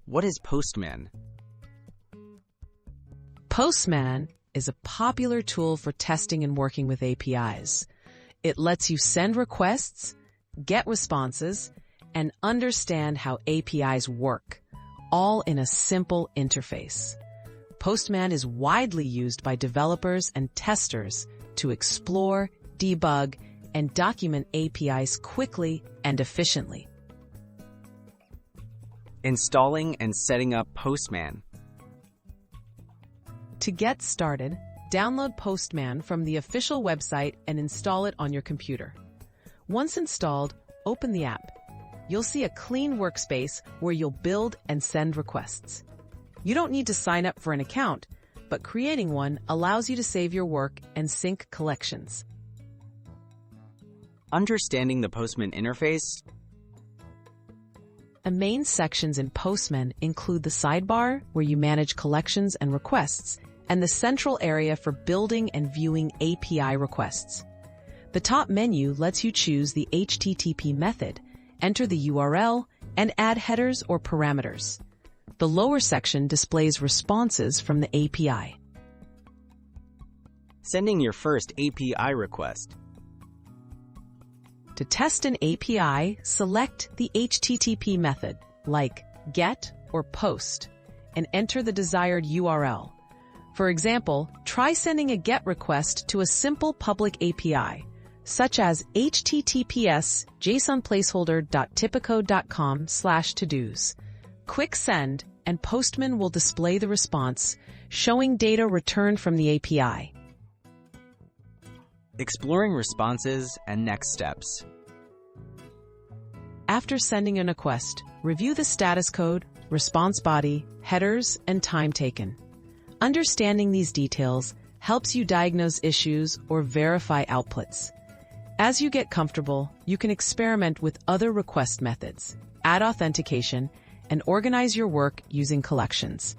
What is Postman? Postman is a popular tool for testing and working with APIs. It lets you send requests, get responses, and understand how APIs work, all in a simple interface. Postman is widely used by developers and testers to explore, debug, and document APIs quickly and efficiently. Installing and setting up Postman. To get started, download Postman from the official website and install it on your computer. Once installed, open the app. You'll see a clean workspace where you'll build and send requests. You don't need to sign up for an account, but creating one allows you to save your work and sync collections. Understanding the Postman interface. The main sections in Postman include the sidebar, where you manage collections and requests, and the central area for building and viewing API requests. The top menu lets you choose the HTTP method, enter the URL, and add headers or parameters. The lower section displays responses from the API. Sending your first API request. To test an API, select the HTTP method, like GET or POST, and enter the desired URL. For example, try sending a GET request to a simple public API, such as https jsonplaceholder.typico.com/todos. Click Send, and Postman will display the response, showing data returned from the API. Exploring responses and next steps. After sending a request, review the status code, response body, headers, and time taken. Understanding these details helps you diagnose issues or verify outputs. As you get comfortable, you can experiment with other request methods, add authentication, and organize your work using collections.